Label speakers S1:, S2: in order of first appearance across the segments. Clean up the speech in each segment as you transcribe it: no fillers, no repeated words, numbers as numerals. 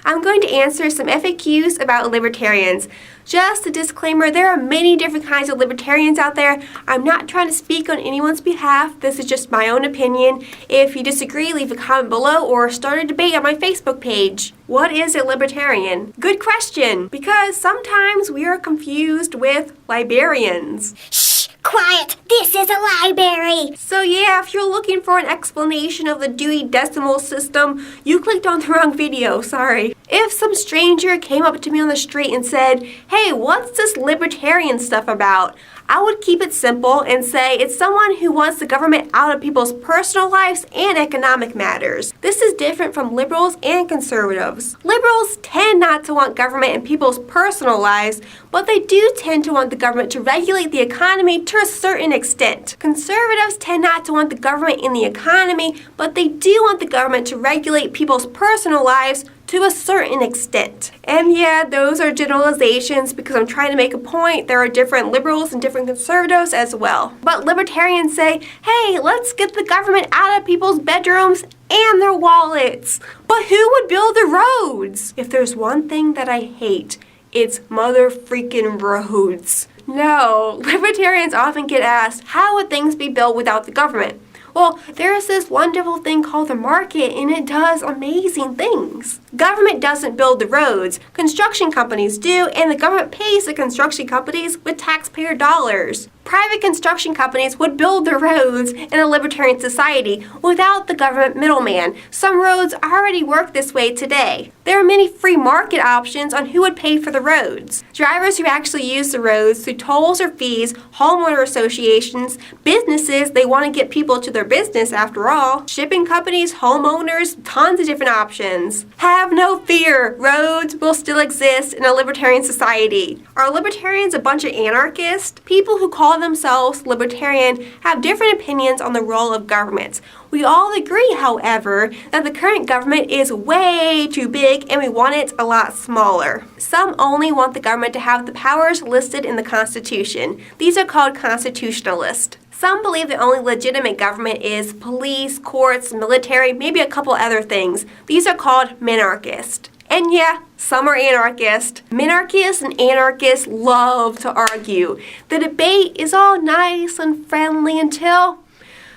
S1: I'm going to answer some FAQs about libertarians. Just a disclaimer, there are many different kinds of libertarians out there. I'm not trying to speak on anyone's behalf. This is just my own opinion. If you disagree, leave a comment below or start a debate on my Facebook page. What is a libertarian? Good question, because sometimes we are confused with librarians.
S2: Shh! Quiet! This is a library!
S1: So yeah, if you're looking for an explanation of the Dewey Decimal System, you clicked on the wrong video, sorry. If some stranger came up to me on the street and said, "Hey, what's this libertarian stuff about?" I would keep it simple and say it's someone who wants the government out of people's personal lives and economic matters. This is different from liberals and conservatives. Liberals tend not to want government in people's personal lives, but they do tend to want the government to regulate the economy to a certain extent. Conservatives tend not to want the government in the economy, but they do want the government to regulate people's personal lives to a certain extent. And yeah, those are generalizations because I'm trying to make a point. There are different liberals and different conservatives as well. But libertarians say, hey, let's get the government out of people's bedrooms and their wallets. But who would build the roads? If there's one thing that I hate, it's mother freaking roads. No, libertarians often get asked, how would things be built without the government? Well, there is this wonderful thing called the market, and it does amazing things. Government doesn't build the roads. Construction companies do, and the government pays the construction companies with taxpayer dollars. Private construction companies would build the roads in a libertarian society without the government middleman. Some roads already work this way today. There are many free market options on who would pay for the roads. Drivers who actually use the roads through tolls or fees, homeowner associations, businesses, they want to get people to their business after all, shipping companies, homeowners, tons of different options. Have no fear, roads will still exist in a libertarian society. Are libertarians a bunch of anarchists? People who call themselves libertarian have different opinions on the role of government. We all agree, however, that the current government is way too big and we want it a lot smaller. Some only want the government to have the powers listed in the Constitution. These are called constitutionalists. Some believe the only legitimate government is police, courts, military, maybe a couple other things. These are called minarchists. And yeah, some are anarchists. Minarchists and anarchists love to argue. The debate is all nice and friendly until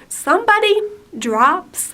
S1: somebody drops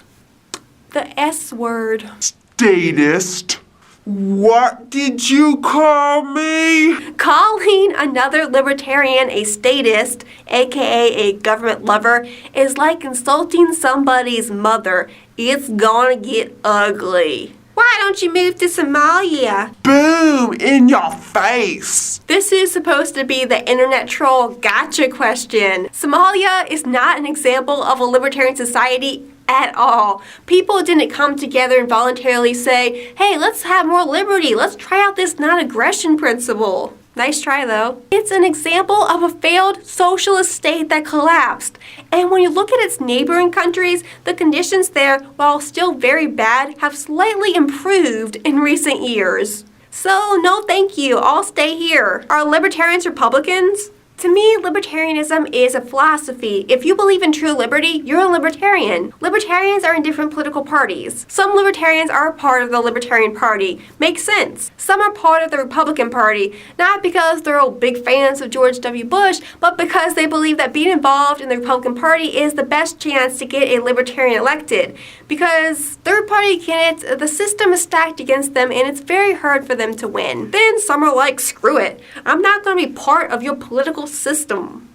S1: the S word.
S3: Statist? What did you call me?
S1: Calling another libertarian a statist, aka a government lover, is like insulting somebody's mother. It's gonna get ugly. Why don't you move to Somalia?
S3: Boom! In your face!
S1: This is supposed to be the internet troll gotcha question. Somalia is not an example of a libertarian society at all. People didn't come together and voluntarily say, hey, let's have more liberty. Let's try out this non-aggression principle. Nice try, though. It's an example of a failed socialist state that collapsed. And when you look at its neighboring countries, the conditions there, while still very bad, have slightly improved in recent years. So, no thank you. I'll stay here. Are libertarians Republicans? To me, libertarianism is a philosophy. If you believe in true liberty, you're a libertarian. Libertarians are in different political parties. Some libertarians are a part of the Libertarian Party. Makes sense. Some are part of the Republican Party, not because they're all big fans of George W. Bush, but because they believe that being involved in the Republican Party is the best chance to get a libertarian elected. Because third-party candidates, the system is stacked against them and it's very hard for them to win. Then some are like, screw it. I'm not going to be part of your political system.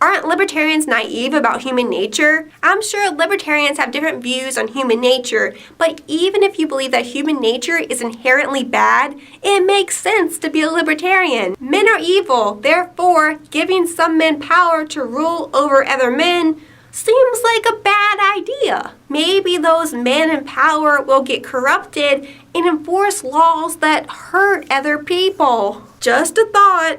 S1: Aren't libertarians naive about human nature? I'm sure libertarians have different views on human nature, but even if you believe that human nature is inherently bad, it makes sense to be a libertarian. Men are evil, therefore, giving some men power to rule over other men seems like a bad idea. Maybe those men in power will get corrupted and enforce laws that hurt other people. Just a thought.